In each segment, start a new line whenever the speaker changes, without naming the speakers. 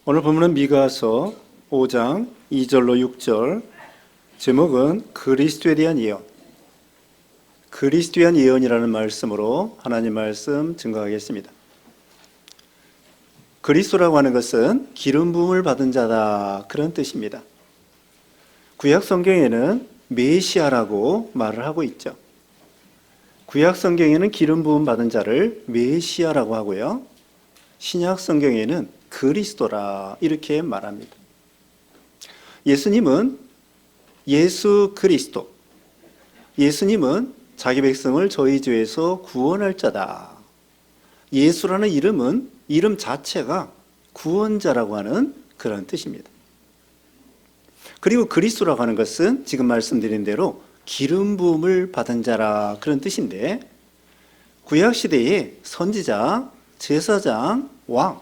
오늘 본문은 미가서 5장 2절로 6절, 제목은 그리스도에 대한 예언. 그리스도에 대한 예언이라는 말씀으로 하나님 말씀 증거하겠습니다. 그리스도라고 하는 것은 기름 부음을 받은 자다, 그런 뜻입니다. 구약 성경에는 메시아라고 말을 하고 있죠. 구약 성경에는 기름 부음 받은 자를 메시아라고 하고요, 신약 성경에는 그리스도라 이렇게 말합니다. 예수님은 예수 그리스도, 예수님은 자기 백성을 저희 죄에서 구원할 자다. 예수라는 이름은 이름 자체가 구원자라고 하는 그런 뜻입니다. 그리고 그리스도라고 하는 것은 지금 말씀드린 대로 기름 부음을 받은 자라, 그런 뜻인데, 구약 시대에 선지자, 제사장, 왕,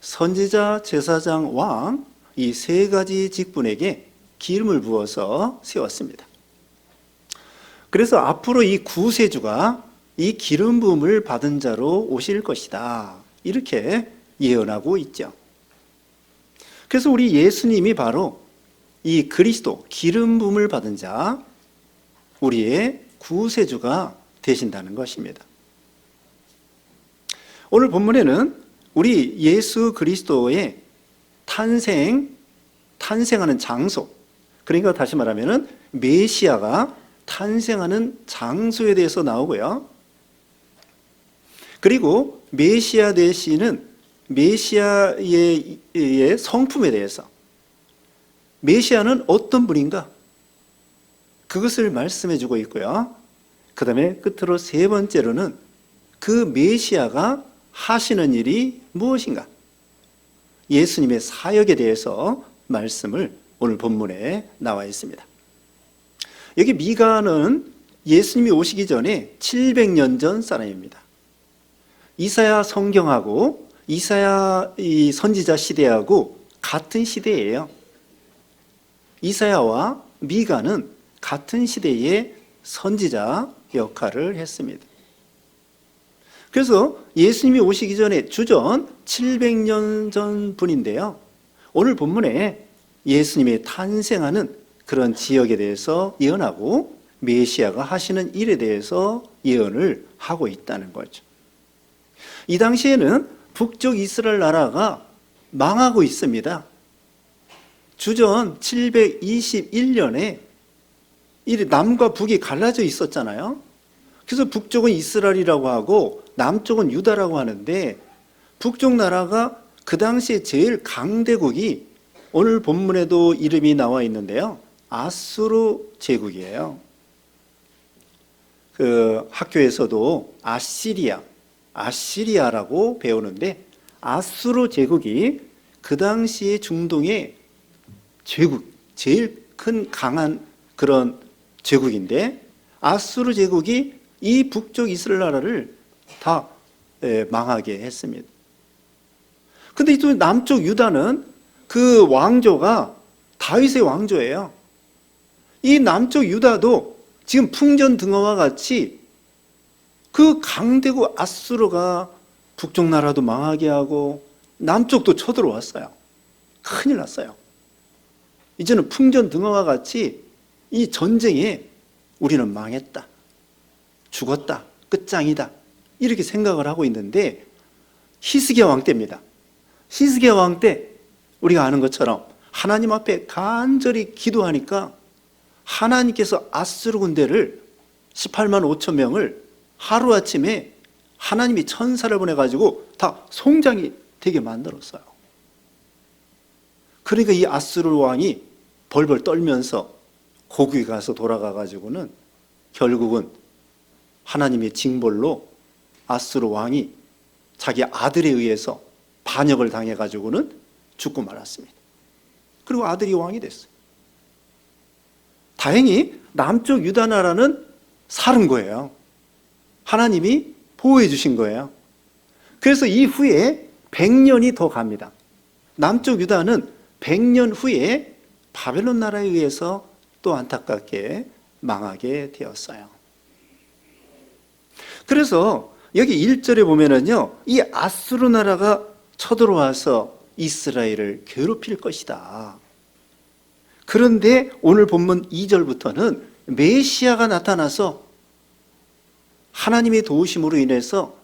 선지자, 제사장, 왕, 이 세 가지 직분에게 기름을 부어서 세웠습니다. 그래서 앞으로 이 구세주가 이 기름 부음을 받은 자로 오실 것이다, 이렇게 예언하고 있죠. 그래서 우리 예수님이 바로 이 그리스도, 기름 부음을 받은 자, 우리의 구세주가 되신다는 것입니다. 오늘 본문에는 우리 예수 그리스도의 탄생하는 장소, 그러니까 다시 말하면 메시아가 탄생하는 장소에 대해서 나오고요, 그리고 메시아 되시는 메시아의 성품에 대해서, 메시아는 어떤 분인가, 그것을 말씀해 주고 있고요, 그 다음에 끝으로 세 번째로는 그 메시아가 하시는 일이 무엇인가, 예수님의 사역에 대해서 말씀을 오늘 본문에 나와 있습니다. 여기 미가는 예수님이 오시기 전에 700년 전 사람입니다. 이사야 성경하고 이사야 이 선지자 시대하고 같은 시대예요. 이사야와 미가는 같은 시대의 선지자 역할을 했습니다. 그래서 예수님이 오시기 전에 주전 700년 전 분인데요, 오늘 본문에 예수님이 탄생하는 그런 지역에 대해서 예언하고 메시아가 하시는 일에 대해서 예언을 하고 있다는 거죠. 이 당시에는 북쪽 이스라엘 나라가 망하고 있습니다. 주전 721년에 남과 북이 갈라져 있었잖아요. 그래서 북쪽은 이스라엘이라고 하고 남쪽은 유다라고 하는데, 북쪽 나라가 그 당시에 제일 강대국이 오늘 본문에도 이름이 나와 있는데요, 아수르 제국이에요. 그 학교에서도 아시리아라고 배우는데, 아수르 제국이 그 당시에 중동의 제국, 제일 큰 강한 그런 제국인데, 아수르 제국이 이 북쪽 이스라엘 나라를 다 망하게 했습니다. 근데 또 남쪽 유다는 그 왕조가 다윗의 왕조예요. 이 남쪽 유다도 지금 풍전등화와 같이 그 강대국 아수르가 북쪽 나라도 망하게 하고 남쪽도 쳐들어왔어요. 큰일 났어요. 이제는 풍전등화와 같이 이 전쟁에 우리는 망했다, 죽었다, 끝장이다, 이렇게 생각을 하고 있는데, 히스기야 왕 때입니다. 히스기야 왕 때 우리가 아는 것처럼 하나님 앞에 간절히 기도하니까 하나님께서 아수르 군대를 18만 5천 명을 하루아침에 하나님이 천사를 보내가지고 다 송장이 되게 만들었어요. 그러니까 이 아수르 왕이 벌벌 떨면서 고국에 가서 돌아가가지고는 결국은 하나님의 징벌로 아수르 왕이 자기 아들에 의해서 반역을 당해가지고는 죽고 말았습니다. 그리고 아들이 왕이 됐어요. 다행히 남쪽 유다 나라는 살은 거예요. 하나님이 보호해 주신 거예요. 그래서 이후에 100년이 더 갑니다. 남쪽 유다는 100년 후에 바벨론 나라에 의해서 또 안타깝게 망하게 되었어요. 그래서 여기 1절에 보면은요, 이 아수르 나라가 쳐들어와서 이스라엘을 괴롭힐 것이다. 그런데 오늘 본문 2절부터는 메시아가 나타나서 하나님의 도우심으로 인해서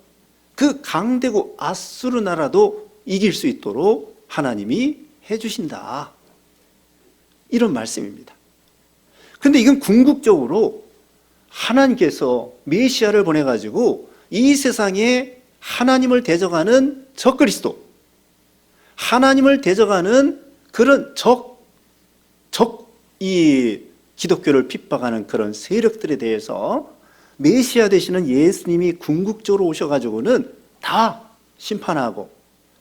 그 강대국 아수르 나라도 이길 수 있도록 하나님이 해주신다. 이런 말씀입니다. 근데 이건 궁극적으로 하나님께서 메시아를 보내가지고 이 세상에 하나님을 대적하는 적그리스도, 하나님을 대적하는 그런 이 기독교를 핍박하는 그런 세력들에 대해서 메시아 되시는 예수님이 궁극적으로 오셔가지고는 다 심판하고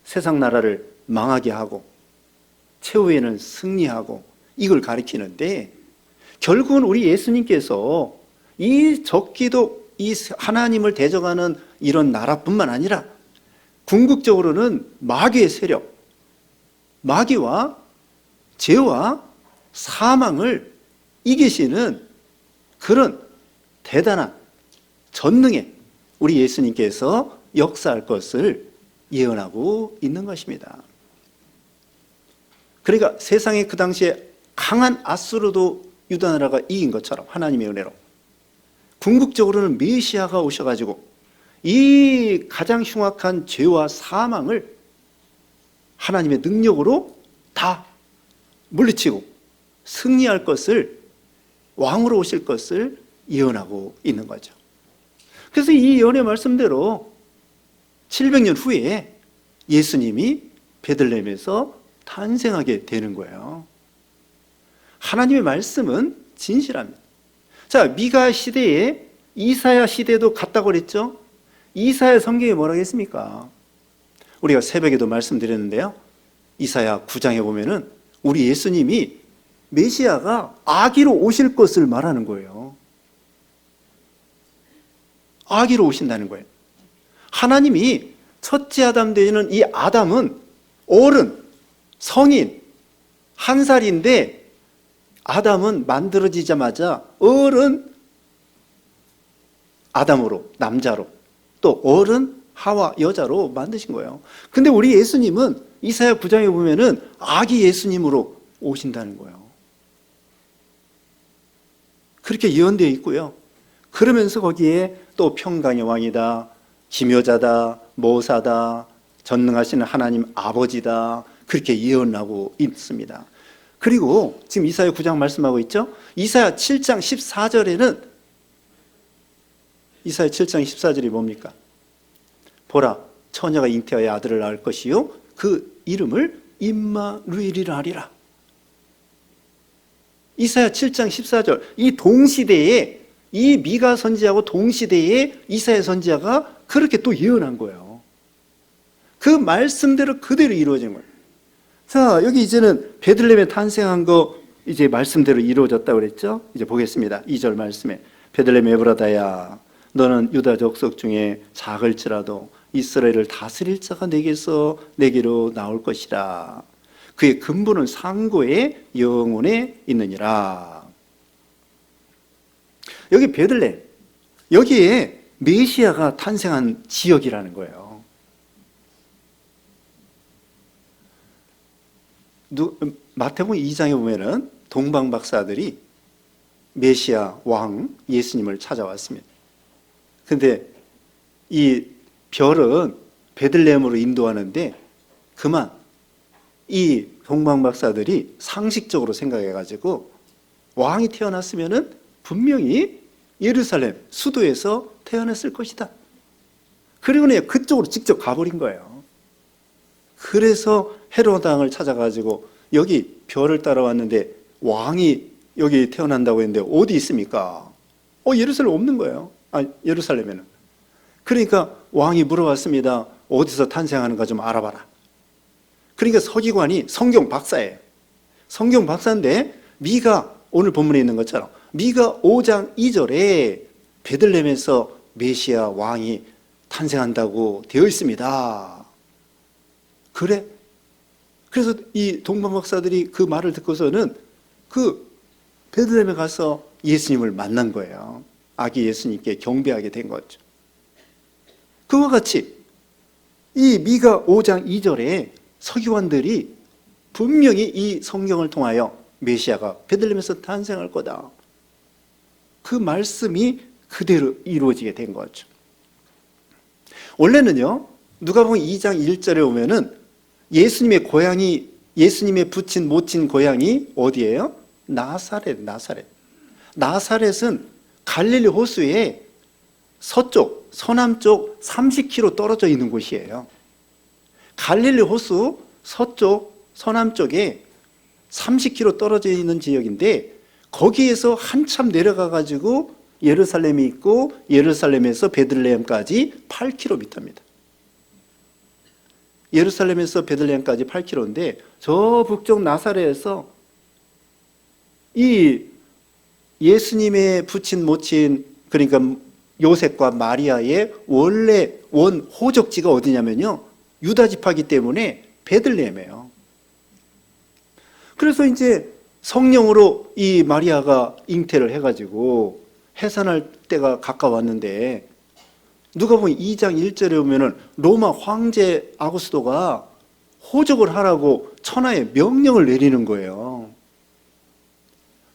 세상 나라를 망하게 하고 최후에는 승리하고 이걸 가리키는데, 결국은 우리 예수님께서 이 적기도 이 하나님을 대적하는 이런 나라뿐만 아니라 궁극적으로는 마귀의 세력, 마귀와 죄와 사망을 이기시는 그런 대단한 전능의 우리 예수님께서 역사할 것을 예언하고 있는 것입니다. 그러니까 세상에 그 당시에 강한 아수르도 유다 나라가 이긴 것처럼 하나님의 은혜로 궁극적으로는 메시아가 오셔가지고 이 가장 흉악한 죄와 사망을 하나님의 능력으로 다 물리치고 승리할 것을, 왕으로 오실 것을 예언하고 있는 거죠. 그래서 이 예언의 말씀대로 700년 후에 예수님이 베들레헴에서 탄생하게 되는 거예요. 하나님의 말씀은 진실합니다. 자, 미가 시대에 이사야 시대도 같다고 그랬죠? 이사야 성경에 뭐라고 했습니까? 우리가 새벽에도 말씀드렸는데요. 이사야 9장에 보면은 우리 예수님이 메시아가 아기로 오실 것을 말하는 거예요. 아기로 오신다는 거예요. 하나님이 첫째 아담 되는 이 아담은 어른, 성인, 1살인데 아담은 만들어지자마자 어른 아담으로, 남자로, 또 어른 하와 여자로 만드신 거예요. 근데 우리 예수님은 이사야 9장에 보면은 아기 예수님으로 오신다는 거예요. 그렇게 예언되어 있고요. 그러면서 거기에 또 평강의 왕이다, 기묘자다, 모사다, 전능하시는 하나님 아버지다, 그렇게 예언하고 있습니다. 그리고 지금 이사야 9장 말씀하고 있죠? 이사야 7장 14절에는 이사야 7장 14절이 뭡니까? 보라, 처녀가 잉태하여 아들을 낳을 것이요 그 이름을 임마누엘이라 하리라. 이사야 7장 14절, 이 동시대에 이 미가 선지자하고 동시대에 이사야 선지자가 그렇게 또 예언한 거예요. 그 말씀대로 그대로 이루어진 거예요. 자, 여기 이제는 베들레헴에 탄생한 거 이제 말씀대로 이루어졌다고 그랬죠? 이제 보겠습니다. 2절 말씀에 베들레헴 에브라다야, 너는 유다 족속 중에 작을지라도 이스라엘을 다스릴 자가 내게로 나올 것이라. 그의 근본은 상고의 영혼에 있느니라. 여기 베들레헴, 여기에 메시아가 탄생한 지역이라는 거예요. 마태복음 2장에 보면은 동방 박사들이 메시아 왕 예수님을 찾아왔습니다. 근데 이 별은 베들레헴으로 인도하는데 그만 이 동방 박사들이 상식적으로 생각해가지고 왕이 태어났으면은 분명히 예루살렘 수도에서 태어났을 것이다. 그리고 그쪽으로 직접 가버린 거예요. 그래서 헤롯 왕을 찾아가지고 여기 별을 따라왔는데 왕이 여기 태어난다고 했는데 어디 있습니까? 예루살렘 없는 거예요. 예루살렘에는. 그러니까 왕이 물어봤습니다. 어디서 탄생하는가 좀 알아봐라. 그러니까 서기관이 성경 박사예요. 성경 박사인데 미가 오늘 본문에 있는 것처럼 미가 5장 2절에 베들레헴에서 메시아 왕이 탄생한다고 되어 있습니다. 그래? 그래서 이 동방 박사들이 그 말을 듣고서는 그 베들레헴에 가서 예수님을 만난 거예요. 아기 예수님께 경배하게 된 거죠. 그와 같이 이 미가 5장 2절에 서기관들이 분명히 이 성경을 통하여 메시아가 베들레헴에서 탄생할 거다, 그 말씀이 그대로 이루어지게 된 거죠. 원래는요, 누가복음 2장 1절에 오면은 예수님의 고향이, 예수님의 부친 모친 고향이 어디예요? 나사렛. 나사렛은 갈릴리 호수의 서쪽, 서남쪽 30km 떨어져 있는 곳이에요. 갈릴리 호수 서쪽, 서남쪽에 30km 떨어져 있는 지역인데, 거기에서 한참 내려가 가지고 예루살렘이 있고, 예루살렘에서 베들레헴까지 8km입니다. 예루살렘에서 베들레헴까지 8km인데, 저 북쪽 나사렛에서 이 예수님의 부친 모친, 그러니까 요셉과 마리아의 원래 원 호적지가 어디냐면요, 유다 지파이기 때문에 베들레헴이에요. 그래서 이제 성령으로 이 마리아가 잉태를 해가지고 해산할 때가 가까웠는데, 누가복음 2장 1절에 보면은 로마 황제 아구스토가 호적을 하라고 천하에 명령을 내리는 거예요.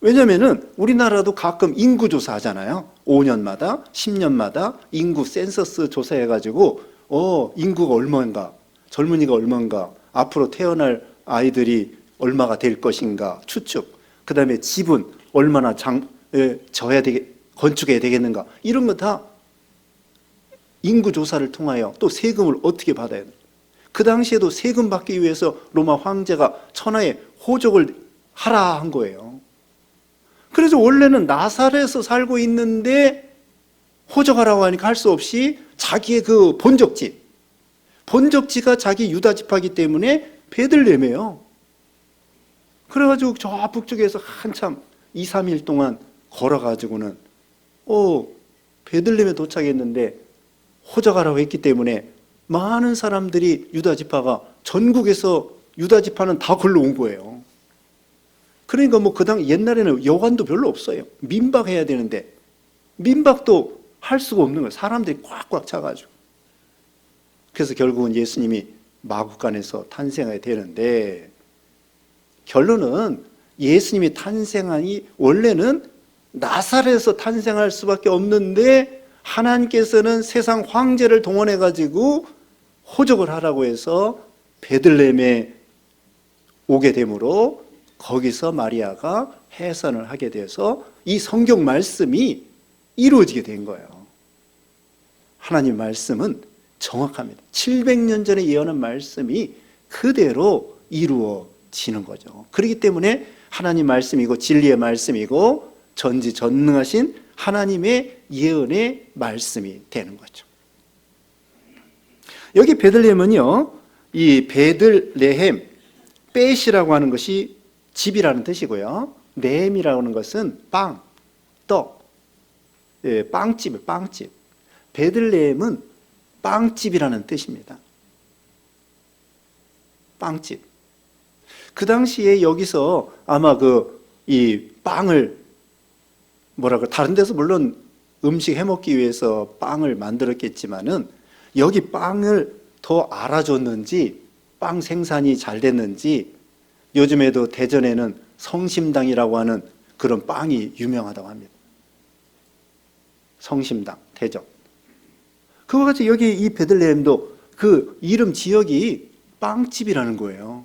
왜냐면은 우리나라도 가끔 인구조사 하잖아요. 5년마다, 10년마다 인구 센서스 조사해가지고, 인구가 얼마인가, 젊은이가 얼마인가, 앞으로 태어날 아이들이 얼마가 될 것인가 추측, 그 다음에 집은 얼마나 건축해야 되겠는가, 이런 거 다 인구조사를 통하여, 또 세금을 어떻게 받아야 돼. 그 당시에도 세금 받기 위해서 로마 황제가 천하에 호적을 하라 한 거예요. 그래서 원래는 나사렛에서 살고 있는데 호적하라고 하니까 할 수 없이 자기의 그 본적지가 자기 유다 지파이기 때문에 베들레헴이에요. 그래가지고 저 북쪽에서 한참 2, 3일 동안 걸어가지고는 베들레헴에 도착했는데, 호적하라고 했기 때문에 많은 사람들이, 유다 지파가 전국에서 유다 지파는 다 걸러 온 거예요. 그러니까 옛날에는 여관도 별로 없어요. 민박해야 되는데 민박도 할 수가 없는 거예요. 사람들이 꽉꽉 차가지고. 그래서 결국은 예수님이 마구간에서 탄생하게 되는데, 결론은 예수님이 탄생하니 원래는 나사렛에서 탄생할 수밖에 없는데, 하나님께서는 세상 황제를 동원해 가지고 호적을 하라고 해서 베들레헴에 오게 되므로 거기서 마리아가 해산을 하게 돼서 이 성경 말씀이 이루어지게 된 거예요. 하나님 말씀은 정확합니다. 700년 전에 예언한 말씀이 그대로 이루어지는 거죠. 그렇기 때문에 하나님 말씀이고 진리의 말씀이고 전지전능하신 하나님의 예언의 말씀이 되는 거죠. 여기 베들레헴은요, 이 베들레헴, 벳이라고 하는 것이 집이라는 뜻이고요, 레헴이라고 하는 것은 빵, 떡, 빵집, 빵집. 베들레헴은 빵집이라는 뜻입니다. 빵집. 그 당시에 여기서 아마 이 빵을 다른 데서 물론 음식 해먹기 위해서 빵을 만들었겠지만은, 여기 빵을 더 알아줬는지, 빵 생산이 잘 됐는지, 요즘에도 대전에는 성심당이라고 하는 그런 빵이 유명하다고 합니다. 성심당, 대전. 그와 같이 여기 이 베들레헴도 그 이름 지역이 빵집이라는 거예요.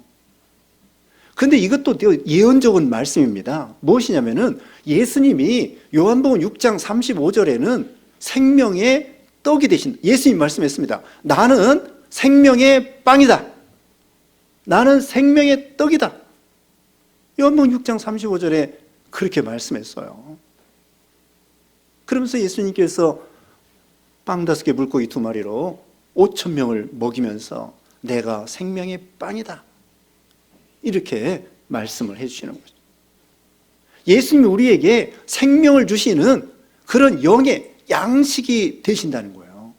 근데 이것도 예언적인 말씀입니다. 무엇이냐면은 예수님이 요한복음 6장 35절에는 생명의 떡이 되신, 예수님 말씀했습니다. 나는 생명의 빵이다. 나는 생명의 떡이다. 요한복음 6장 35절에 그렇게 말씀했어요. 그러면서 예수님께서 빵 5개 물고기 2마리로 5,000명을 먹이면서 내가 생명의 빵이다, 이렇게 말씀을 해주시는 거죠. 예수님이 우리에게 생명을 주시는 그런 영의 양식이 되신다는 거예요.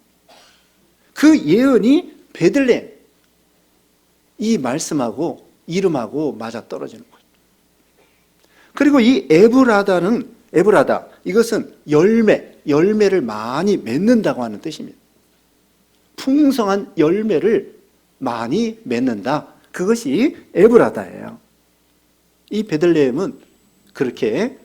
그 예언이 베들레헴, 이 말씀하고 이름하고 맞아 떨어지는 거죠. 그리고 이 에브라다, 이것은 열매를 많이 맺는다고 하는 뜻입니다. 풍성한 열매를 많이 맺는다. 그것이 에브라다예요. 이 베들레헴은 그렇게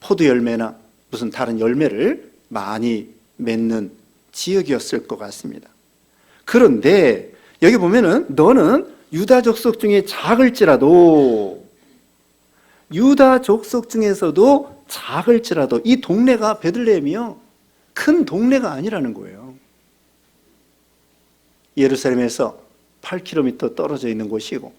포도 열매나 무슨 다른 열매를 많이 맺는 지역이었을 것 같습니다. 그런데 여기 보면은 너는 유다 족속 중에 작을지라도, 유다 족속 중에서도 작을지라도, 이 동네가 베들레헴이요, 큰 동네가 아니라는 거예요. 예루살렘에서 8km 떨어져 있는 곳이고,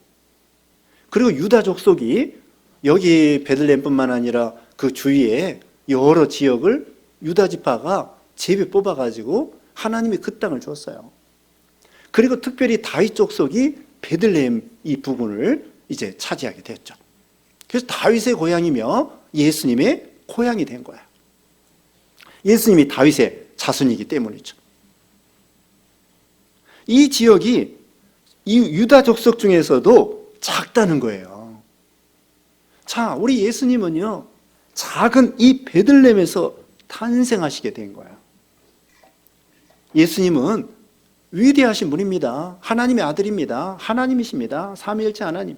그리고 유다 족속이 여기 베들레헴뿐만 아니라 그 주위에 여러 지역을 유다 지파가 제비 뽑아가지고 하나님이 그 땅을 줬어요. 그리고 특별히 다윗 족속이 베들레헴 이 부분을 이제 차지하게 됐죠. 그래서 다윗의 고향이며 예수님의 고향이 된 거야. 예수님이 다윗의 자손이기 때문이죠. 이 지역이 이 유다 족속 중에서도 작다는 거예요. 자, 우리 예수님은요, 작은 이 베들레헴에서 탄생하시게 된 거예요. 예수님은 위대하신 분입니다. 하나님의 아들입니다. 하나님이십니다. 삼위일체 하나님.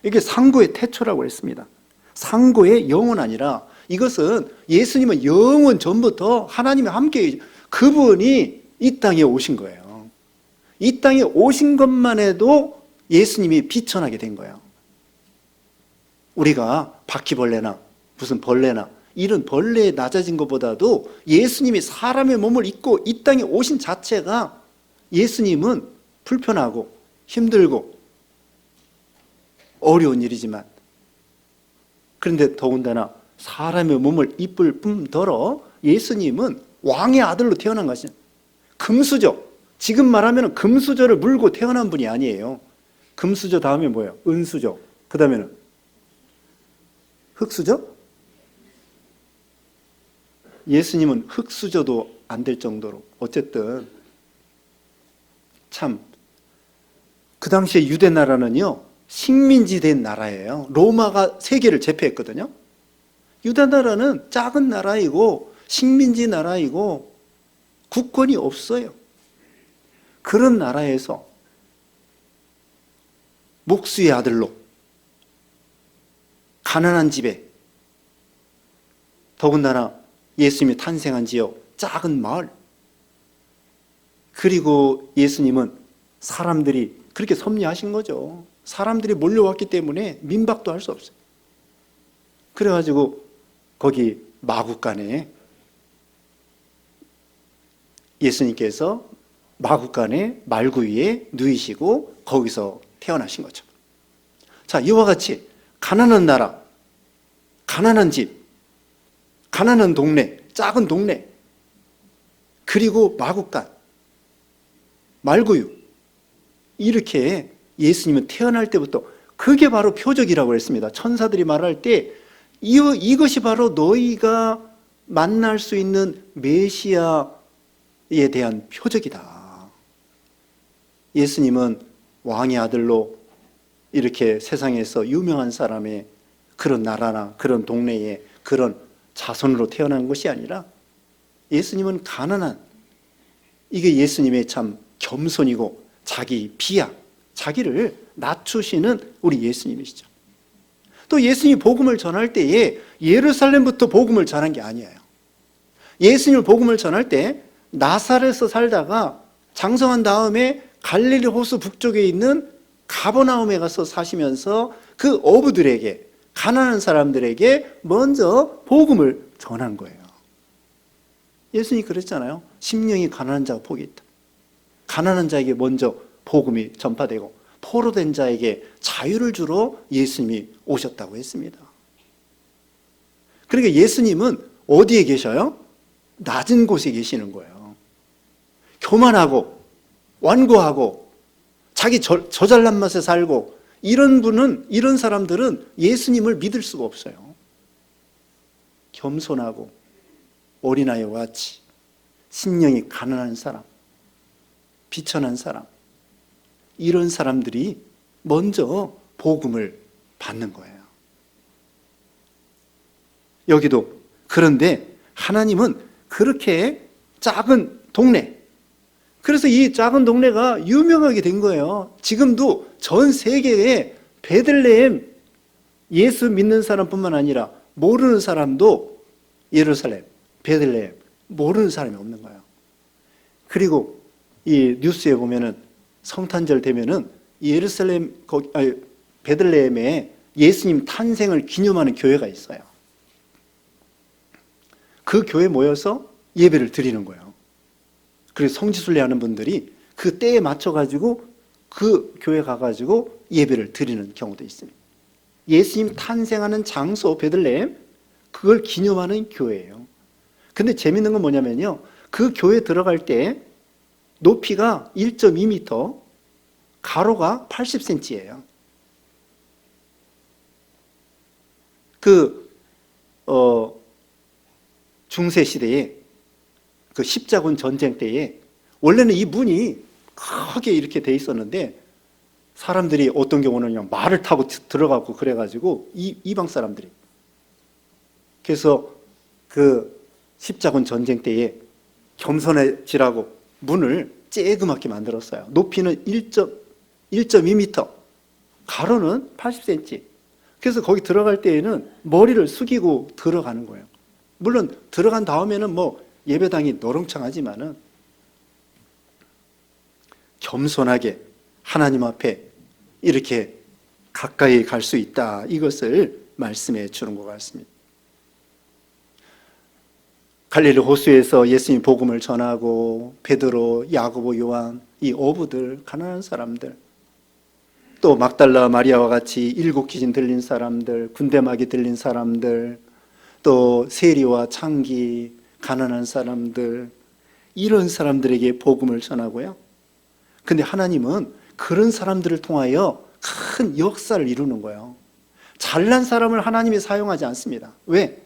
이게 상고의 태초라고 했습니다. 상고의 영은 아니라, 이것은 예수님은 영원 전부터 하나님과 함께 그분이 이 땅에 오신 거예요. 이 땅에 오신 것만 해도 예수님이 비천하게 된 거예요. 우리가 바퀴벌레나 무슨 벌레나 이런 벌레에 낮아진 것보다도 예수님이 사람의 몸을 입고 이 땅에 오신 자체가, 예수님은 불편하고 힘들고 어려운 일이지만, 그런데 더군다나 사람의 몸을 입을 뿐더러 예수님은 왕의 아들로 태어난 것이 금수저, 지금 말하면 금수저를 물고 태어난 분이 아니에요. 금수저 다음에 뭐예요? 은수저. 그 다음에는 흙수저? 예수님은 흙수저도 안 될 정도로, 어쨌든 참 그 당시에 유대 나라는요, 식민지 된 나라예요. 로마가 세계를 제패했거든요. 유다 나라는 작은 나라이고 식민지 나라이고 국권이 없어요. 그런 나라에서 목수의 아들로 가난한 집에, 더군다나 예수님이 탄생한 지역 작은 마을, 그리고 예수님은 사람들이 그렇게 섭리하신 거죠. 사람들이 몰려왔기 때문에 민박도 할 수 없어요. 그래가지고 거기 마구간에 예수님께서 마구간에 말구 위에 누이시고 거기서 태어나신 거죠. 자, 이와 같이 가난한 나라, 가난한 집, 가난한 동네, 작은 동네, 그리고 마구간, 말구유, 이렇게 예수님은 태어날 때부터, 그게 바로 표적이라고 했습니다. 천사들이 말할 때 이것이 바로 너희가 만날 수 있는 메시아에 대한 표적이다. 예수님은 왕의 아들로 이렇게 세상에서 유명한 사람의 그런 나라나 그런 동네에 그런 자손으로 태어난 것이 아니라, 예수님은 가난한, 이게 예수님의 참 겸손이고 자기 비하, 자기를 낮추시는 우리 예수님이시죠. 또 예수님이 복음을 전할 때에 예루살렘부터 복음을 전한 게 아니에요. 예수님을 복음을 전할 때 나사렛에서 살다가 장성한 다음에 갈릴리 호수 북쪽에 있는 가버나움에 가서 사시면서 그 어부들에게, 가난한 사람들에게 먼저 복음을 전한 거예요. 예수님이 그랬잖아요. 심령이 가난한 자가 복이 있다. 가난한 자에게 먼저 복음이 전파되고 포로된 자에게 자유를 주러 예수님이 오셨다고 했습니다. 그러니까 예수님은 어디에 계셔요? 낮은 곳에 계시는 거예요. 교만하고 완고하고 자기 저잘난 맛에 살고 이런 분은, 이런 사람들은 예수님을 믿을 수가 없어요. 겸손하고 어린아이와 같이 심령이 가난한 사람, 비천한 사람, 이런 사람들이 먼저 복음을 받는 거예요. 여기도 그런데 하나님은 그렇게 작은 동네, 그래서 이 작은 동네가 유명하게 된 거예요. 지금도 전 세계에 베들레헴 예수 믿는 사람뿐만 아니라 모르는 사람도 예루살렘, 베들레헴 모르는 사람이 없는 거예요. 그리고 이 뉴스에 보면은 성탄절 되면은 베들레헴에 예수님 탄생을 기념하는 교회가 있어요. 그 교회에 모여서 예배를 드리는 거예요. 그리고 성지순례 하는 분들이 그 때에 맞춰가지고 그 교회 가가지고 예배를 드리는 경우도 있습니다. 예수님 탄생하는 장소 베들레헴, 그걸 기념하는 교회예요. 근데 재밌는 건 뭐냐면요, 그 교회 들어갈 때 높이가 1.2m, 가로가 80cm예요. 중세 시대에 그 십자군 전쟁 때에 원래는 이 문이 크게 이렇게 돼 있었는데 사람들이 어떤 경우는 그냥 말을 타고 들어가고 그래가지고 이방 사람들이, 그래서 그 십자군 전쟁 때에 겸손해지라고 문을 쬐그맣게 만들었어요. 높이는 1.2m, 가로는 80cm. 그래서 거기 들어갈 때에는 머리를 숙이고 들어가는 거예요. 물론 들어간 다음에는 뭐 예배당이 노렁창하지만은 겸손하게 하나님 앞에 이렇게 가까이 갈 수 있다, 이것을 말씀해 주는 것 같습니다. 갈릴리 호수에서 예수님 복음을 전하고 베드로, 야고보, 요한, 이 어부들, 가난한 사람들, 또 막달라 마리아와 같이 7 귀신 들린 사람들, 군대막이 들린 사람들, 또 세리와 창기, 가난한 사람들, 이런 사람들에게 복음을 전하고요. 근데 하나님은 그런 사람들을 통하여 큰 역사를 이루는 거예요. 잘난 사람을 하나님이 사용하지 않습니다. 왜?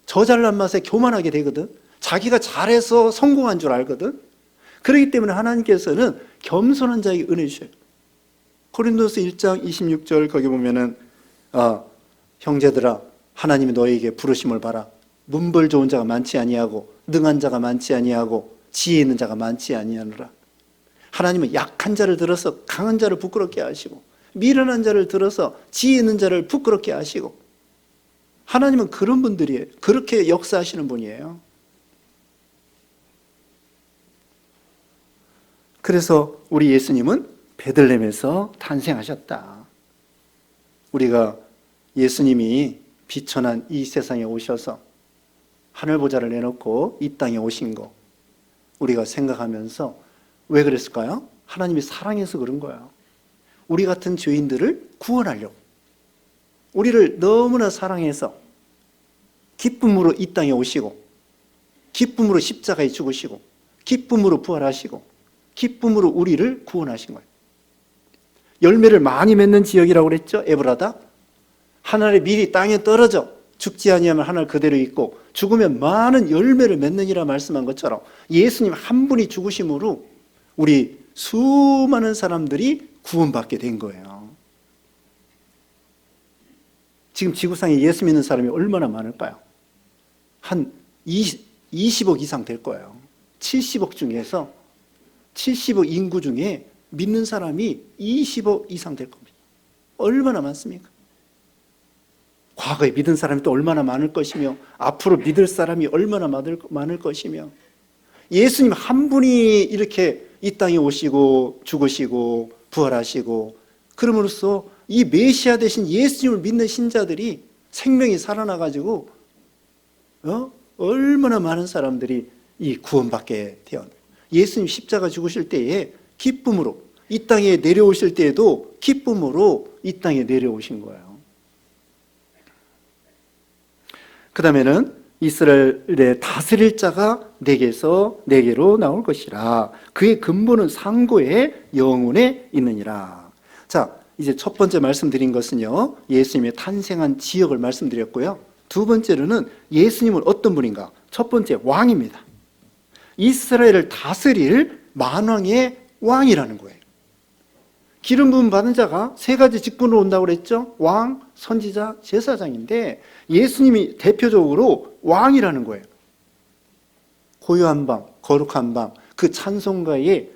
저 잘난 맛에 교만하게 되거든. 자기가 잘해서 성공한 줄 알거든. 그렇기 때문에 하나님께서는 겸손한 자에게 은혜 주셔요. 고린도서 1장 26절 거기 보면은 형제들아, 하나님이 너에게 부르심을 봐라. 문벌 좋은 자가 많지 아니하고 능한 자가 많지 아니하고 지혜 있는 자가 많지 아니하노라. 하나님은 약한 자를 들어서 강한 자를 부끄럽게 하시고 미련한 자를 들어서 지혜 있는 자를 부끄럽게 하시고, 하나님은 그런 분들이에요. 그렇게 역사하시는 분이에요. 그래서 우리 예수님은 베들레헴에서 탄생하셨다. 우리가 예수님이 비천한 이 세상에 오셔서 하늘보좌를 내놓고 이 땅에 오신 거 우리가 생각하면서 왜 그랬을까요? 하나님이 사랑해서 그런 거예요. 우리 같은 죄인들을 구원하려고, 우리를 너무나 사랑해서 기쁨으로 이 땅에 오시고, 기쁨으로 십자가에 죽으시고, 기쁨으로 부활하시고, 기쁨으로 우리를 구원하신 거예요. 열매를 많이 맺는 지역이라고 그랬죠? 에브라다. 하늘의 밀이 땅에 떨어져 죽지 아니하면 하늘 그대로 있고 죽으면 많은 열매를 맺느니라 말씀한 것처럼 예수님 한 분이 죽으심으로 우리 수많은 사람들이 구원받게 된 거예요. 지금 지구상에 예수 믿는 사람이 얼마나 많을까요? 한 20억 이상 될 거예요. 70억 중에서 70억 인구 중에 믿는 사람이 20억 이상 될 겁니다. 얼마나 많습니까? 과거에 믿은 사람이 또 얼마나 많을 것이며 앞으로 믿을 사람이 얼마나 많을 것이며, 예수님 한 분이 이렇게 이 땅에 오시고 죽으시고 부활하시고 그럼으로써 이 메시아 되신 예수님을 믿는 신자들이 생명이 살아나가지고 얼마나 많은 사람들이 이 구원받게 되었. 예수님 십자가 죽으실 때에 기쁨으로, 이 땅에 내려오실 때에도 기쁨으로 이 땅에 내려오신 거예요. 그 다음에는 이스라엘의 다스릴 자가 내게로 나올 것이라. 그의 근본은 상고의 영혼에 있느니라. 자, 이제 첫 번째 말씀드린 것은요, 예수님의 탄생한 지역을 말씀드렸고요. 두 번째로는 예수님은 어떤 분인가? 첫 번째, 왕입니다. 이스라엘을 다스릴 만왕의 왕이라는 거예요. 기름 부음 받은 자가 세 가지 직분으로 온다고 그랬죠? 왕, 선지자, 제사장인데 예수님이 대표적으로 왕이라는 거예요. 고요한 밤, 거룩한 밤, 그 찬송가에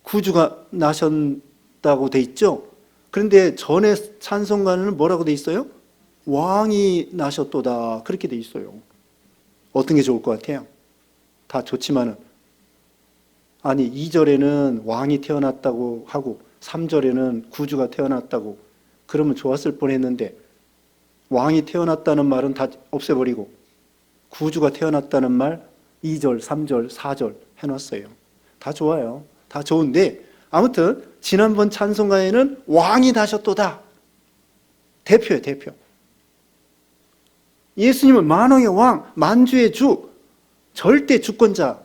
구주가 나셨다고 돼 있죠. 그런데 전에 찬송가는 뭐라고 돼 있어요? 왕이 나셨도다, 그렇게 돼 있어요. 어떤 게 좋을 것 같아요? 다 좋지만은, 아니 2절에는 왕이 태어났다고 하고 3절에는 구주가 태어났다고, 그러면 좋았을 뻔했는데 왕이 태어났다는 말은 다 없애버리고 구주가 태어났다는 말 2절, 3절, 4절 해놨어요. 다 좋아요. 다 좋은데 아무튼 지난번 찬송가에는 왕이 나셨도다, 대표예요, 대표. 예수님은 만왕의 왕, 만주의 주, 절대 주권자.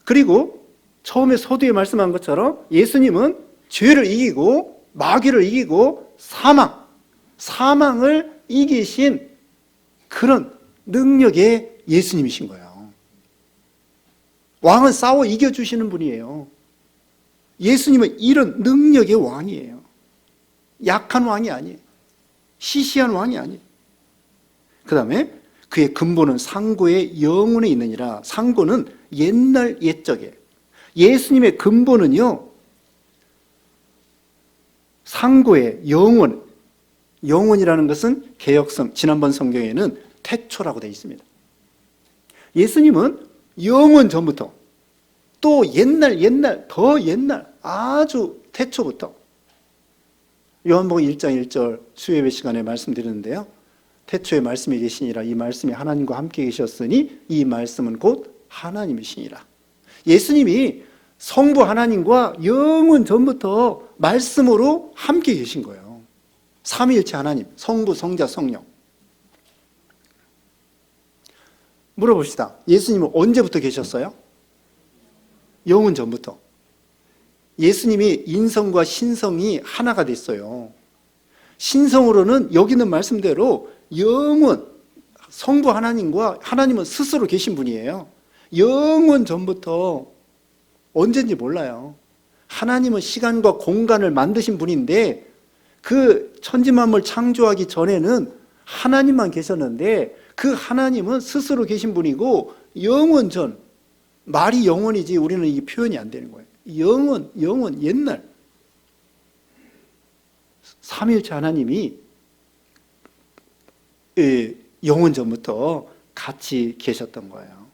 그리고 처음에 서두에 말씀한 것처럼 예수님은 죄를 이기고 마귀를 이기고 사망을 이기신 그런 능력의 예수님이신 거예요. 왕은 싸워 이겨주시는 분이에요. 예수님은 이런 능력의 왕이에요. 약한 왕이 아니에요. 시시한 왕이 아니에요. 그 다음에 그의 근본은 상고의 영혼에 있느니라. 상고는 옛날 옛적에, 예수님의 근본은요, 상고의 영혼이라는 것은 개역성, 지난번 성경에는 태초라고 되어 있습니다. 예수님은 영원 전부터, 또 옛날, 더 옛날, 아주 태초부터, 요한복음 1장 1절 수요예배 시간에 말씀드렸는데요, 태초에 말씀이 계시니라. 이 말씀이 하나님과 함께 계셨으니 이 말씀은 곧 하나님이시니라. 예수님이 성부 하나님과 영원 전부터 말씀으로 함께 계신 거예요. 삼위일체 하나님, 성부, 성자, 성령. 물어봅시다. 예수님은 언제부터 계셨어요? 영원 전부터. 예수님이 인성과 신성이 하나가 됐어요. 신성으로는 여기 있는 말씀대로 영원, 성부 하나님과 하나님은 스스로 계신 분이에요. 영원 전부터, 언제인지 몰라요. 하나님은 시간과 공간을 만드신 분인데 그 천지만물 창조하기 전에는 하나님만 계셨는데 그 하나님은 스스로 계신 분이고 영원 전, 말이 영원이지 우리는 이게 표현이 안 되는 거예요. 영원, 옛날. 삼위일체 하나님이 영원 전부터 같이 계셨던 거예요.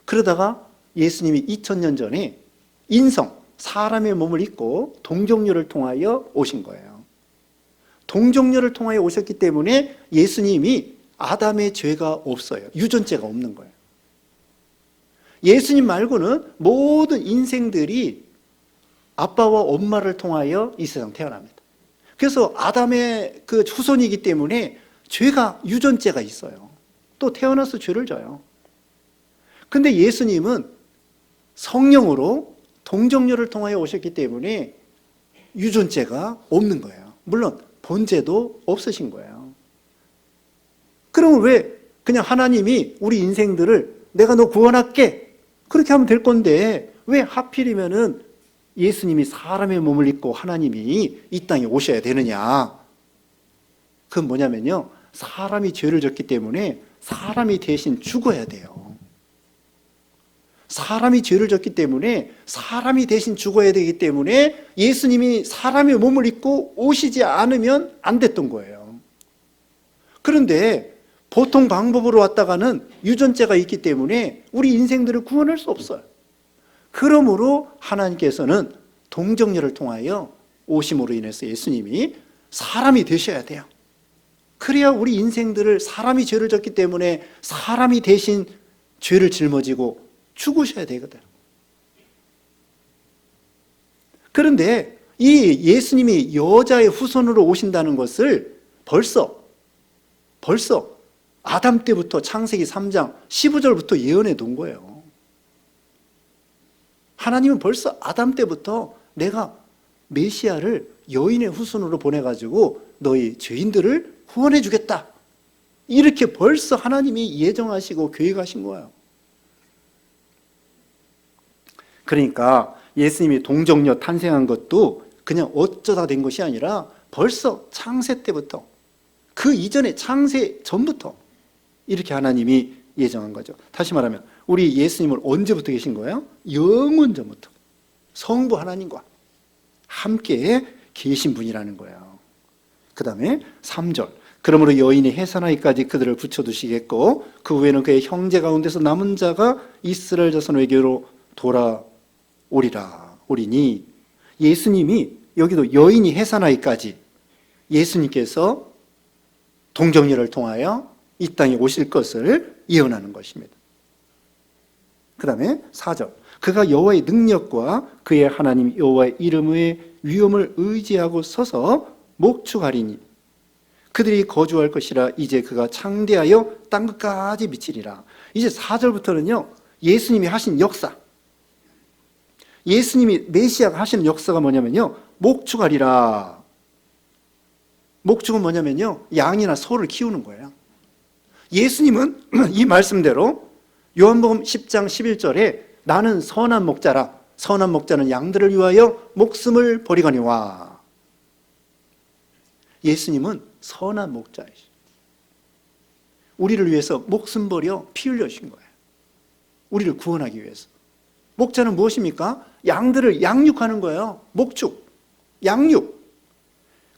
그러다가 예수님이 2000년 전에 인성, 사람의 몸을 입고 동정녀를 통하여 오신 거예요. 동정녀를 통하여 오셨기 때문에 예수님이 아담의 죄가 없어요. 유전죄가 없는 거예요. 예수님 말고는 모든 인생들이 아빠와 엄마를 통하여 이 세상 태어납니다. 그래서 아담의 그 후손이기 때문에 죄가, 유전죄가 있어요. 또 태어나서 죄를 져요. 근데 예수님은 성령으로 동정녀를 통하여 오셨기 때문에 유전죄가 없는 거예요. 물론 본죄도 없으신 거예요. 그러면 왜 그냥 하나님이 우리 인생들을 내가 너 구원할게, 그렇게 하면 될 건데 왜 하필이면은 예수님이 사람의 몸을 입고 하나님이 이 땅에 오셔야 되느냐? 그건 뭐냐면요, 사람이 죄를 졌기 때문에 사람이 대신 죽어야 돼요. 사람이 죄를 졌기 때문에 사람이 대신 죽어야 되기 때문에 예수님이 사람의 몸을 입고 오시지 않으면 안 됐던 거예요. 그런데 보통 방법으로 왔다가는 유전죄가 있기 때문에 우리 인생들을 구원할 수 없어요. 그러므로 하나님께서는 동정녀를 통하여 오심으로 인해서 예수님이 사람이 되셔야 돼요. 그래야 우리 인생들을, 사람이 죄를 졌기 때문에 사람이 대신 죄를 짊어지고 죽으셔야 되거든. 그런데 이 예수님이 여자의 후손으로 오신다는 것을 벌써 아담 때부터 창세기 3장 15절부터 예언해 둔 거예요. 하나님은 벌써 아담 때부터 내가 메시아를 여인의 후손으로 보내가지고 너희 죄인들을 후원해 주겠다, 이렇게 벌써 하나님이 예정하시고 계획하신 거예요. 그러니까 예수님이 동정녀 탄생한 것도 그냥 어쩌다 된 것이 아니라 벌써 창세 때부터, 그 이전에 창세 전부터 이렇게 하나님이 예정한 거죠. 다시 말하면 우리 예수님은 언제부터 계신 거예요? 영원 전부터 성부 하나님과 함께 계신 분이라는 거예요. 그 다음에 3절, 그러므로 여인이 해산하기까지 그들을 붙여두시겠고 그 후에는 그의 형제 가운데서 남은 자가 이스라엘 자손에게로 오리니, 예수님이 여기도 여인이 해산하기까지 예수님께서 동정녀를 통하여 이 땅에 오실 것을 예언하는 것입니다. 그 다음에 4절, 그가 여호와의 능력과 그의 하나님 여호와의 이름의 위엄을 의지하고 서서 목축하리니 그들이 거주할 것이라. 이제 그가 창대하여 땅끝까지 미치리라. 이제 4절부터는요 예수님이 하신 역사, 예수님이 메시아가 하시는 역사가 뭐냐면요, 목축하리라. 목축은 뭐냐면요, 양이나 소를 키우는 거예요. 예수님은 이 말씀대로 요한복음 10장 11절에 나는 선한 목자라, 선한 목자는 양들을 위하여 목숨을 버리거니와. 예수님은 선한 목자이시죠. 우리를 위해서 목숨 버려 피 흘려주신 거예요. 우리를 구원하기 위해서. 목자는 무엇입니까? 양들을 양육하는 거예요. 목축, 양육.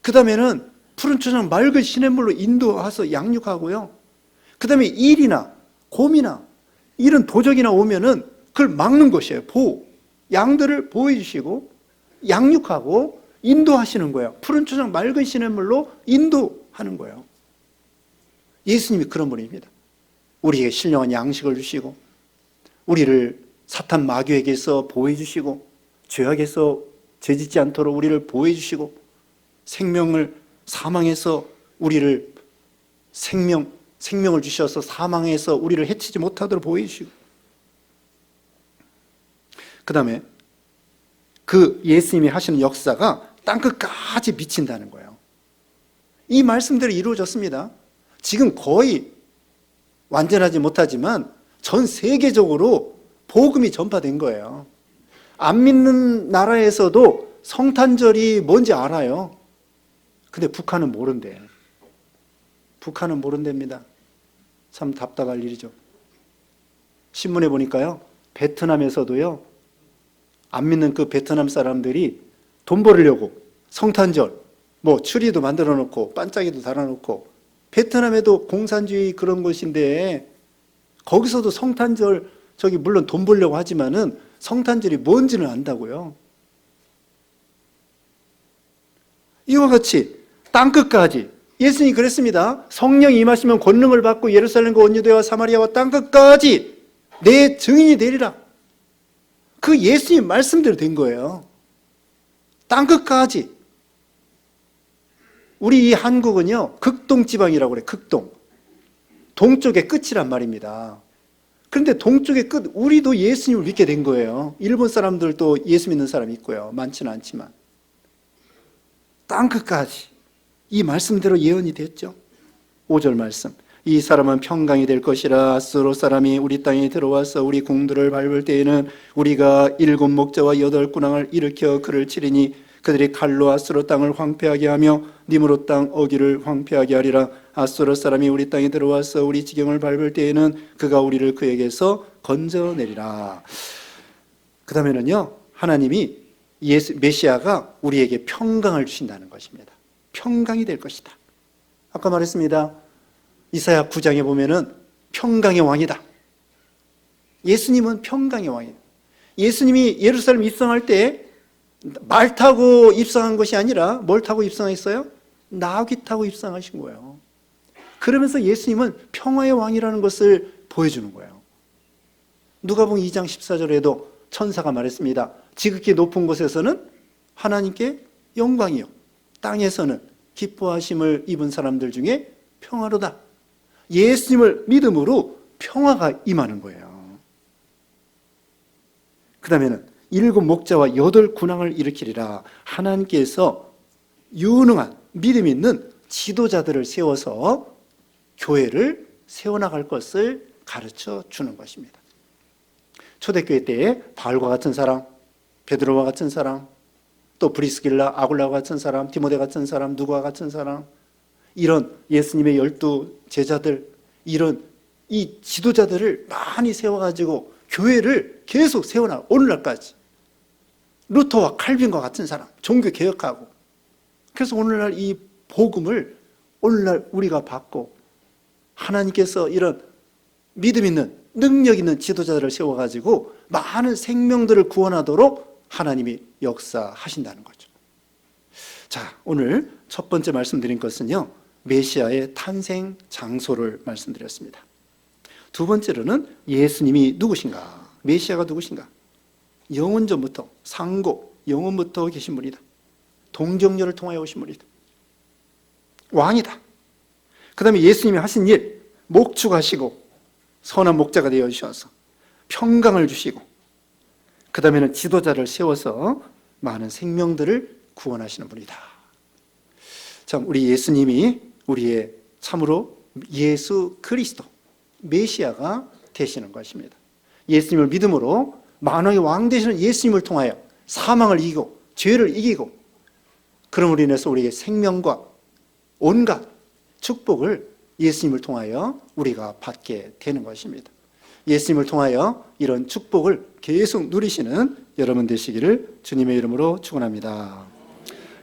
그 다음에는 푸른 초장 맑은 시냇물로 인도해서 양육하고요. 그 다음에 일이나 곰이나 이런 도적이나 오면은 그걸 막는 것이에요. 보호. 양들을 보호해 주시고 양육하고 인도하시는 거예요. 푸른 초장 맑은 시냇물로 인도하는 거예요. 예수님이 그런 분입니다. 우리에게 신령한 양식을 주시고 우리를 사탄 마귀에게서 보호해 주시고 죄악에서 죄짓지 않도록 우리를 보호해 주시고 생명을 사망해서 우리를 생명을 주셔서 사망해서 우리를 해치지 못하도록 보호해 주시고, 그 다음에 그 예수님이 하시는 역사가 땅끝까지 미친다는 거예요. 이 말씀대로 이루어졌습니다. 지금 거의 완전하지 못하지만 전 세계적으로 복음이 전파된 거예요. 안 믿는 나라에서도 성탄절이 뭔지 알아요. 근데 북한은 모른대요. 북한은 모른답니다. 참 답답할 일이죠. 신문에 보니까요, 베트남에서도요, 안 믿는 그 베트남 사람들이 돈 벌으려고 성탄절 추리도 만들어 놓고 반짝이도 달아 놓고, 베트남에도 공산주의 그런 곳인데 거기서도 성탄절 물론 돈 벌려고 하지만은 성탄절이 뭔지는 안다고요. 이와 같이 땅끝까지 예수님이 그랬습니다. 성령이 임하시면 권능을 받고 예루살렘과 온 유대와 사마리아와 땅끝까지 내 증인이 되리라. 그 예수님 말씀대로 된 거예요. 땅끝까지. 우리 이 한국은요, 극동지방이라고 그래요. 극동. 동쪽의 끝이란 말입니다. 그런데 동쪽의 끝, 우리도 예수님을 믿게 된 거예요. 일본 사람들도 예수 믿는 사람이 있고요. 많지는 않지만. 땅끝까지 이 말씀대로 예언이 됐죠. 5절 말씀, 이 사람은 평강이 될 것이라. 아수르 사람이 우리 땅에 들어와서 우리 궁들을 밟을 때에는 우리가 7 목자와 8 군왕을 일으켜 그를 치리니 그들이 칼로 아수르 땅을 황폐하게 하며 니므롯 땅 어귀를 황폐하게 하리라. 아수르 사람이 우리 땅에 들어와서 우리 지경을 밟을 때에는 그가 우리를 그에게서 건져내리라. 그 다음에는요, 하나님이 메시아가 우리에게 평강을 주신다는 것입니다. 평강이 될 것이다. 아까 말했습니다. 이사야 9장에 보면은 평강의 왕이다. 예수님은 평강의 왕이에요. 예수님이 예루살렘 입성할 때 말 타고 입성한 것이 아니라 뭘 타고 입성했어요? 나귀 타고 입성하신 거예요. 그러면서 예수님은 평화의 왕이라는 것을 보여주는 거예요. 누가복음 2장 14절에도 천사가 말했습니다. 지극히 높은 곳에서는 하나님께 영광이요, 땅에서는 기뻐하심을 입은 사람들 중에 평화로다. 예수님을 믿음으로 평화가 임하는 거예요. 그 다음에는 7 목자와 8 군왕을 일으키리라. 하나님께서 유능한 믿음 있는 지도자들을 세워서 교회를 세워나갈 것을 가르쳐 주는 것입니다. 초대교회 때에 바울과 같은 사람, 베드로와 같은 사람, 또 브리스길라, 아굴라와 같은 사람, 디모데 같은 사람, 누가와 같은 사람, 이런 예수님의 12 제자들, 이런 이 지도자들을 많이 세워가지고 교회를 계속 세워나 오늘날까지. 루터와 칼빈과 같은 사람, 종교 개혁하고. 그래서 오늘날 이 복음을 오늘날 우리가 받고 하나님께서 이런 믿음 있는 능력 있는 지도자들을 세워가지고 많은 생명들을 구원하도록 하나님이 역사하신다는 거죠. 자, 오늘 첫 번째 말씀드린 것은요, 메시아의 탄생 장소를 말씀드렸습니다. 두 번째로는 예수님이 누구신가? 메시아가 누구신가? 영원전부터, 상고, 영원부터 계신 분이다. 동정녀를 통하여 오신 분이다. 왕이다. 그 다음에 예수님이 하신 일, 목축하시고 선한 목자가 되어주셔서 평강을 주시고, 그 다음에는 지도자를 세워서 많은 생명들을 구원하시는 분이다. 참, 우리 예수님이 우리의 참으로 예수 그리스도, 메시아가 되시는 것입니다. 예수님을 믿음으로 만왕의 왕 되시는 예수님을 통하여 사망을 이기고 죄를 이기고, 그럼으로 인해서 우리에게 생명과 온갖 축복을 예수님을 통하여 우리가 받게 되는 것입니다. 예수님을 통하여 이런 축복을 계속 누리시는 여러분 되시기를 주님의 이름으로 축원합니다.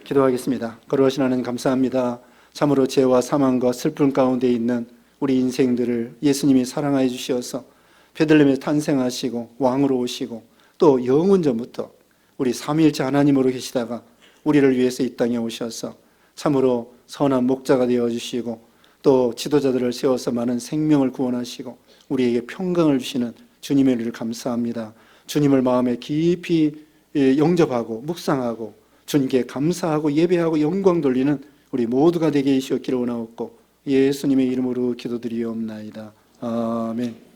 기도하겠습니다. 거룩하신 하나님 감사합니다. 참으로 죄와 사망과 슬픔 가운데 있는 우리 인생들을 예수님이 사랑하여 주시어서 베들레헴에 탄생하시고 왕으로 오시고 또 영원 전부터 우리 삼위일체 하나님으로 계시다가 우리를 위해서 이 땅에 오셔서 참으로 선한 목자가 되어주시고 또 지도자들을 세워서 많은 생명을 구원하시고 우리에게 평강을 주시는 주님의 은혜를 감사합니다. 주님을 마음에 깊이 영접하고 묵상하고 주님께 감사하고 예배하고 영광 돌리는 우리 모두가 되게 하시옵기를 원하옵고 예수님의 이름으로 기도드리옵나이다. 아멘.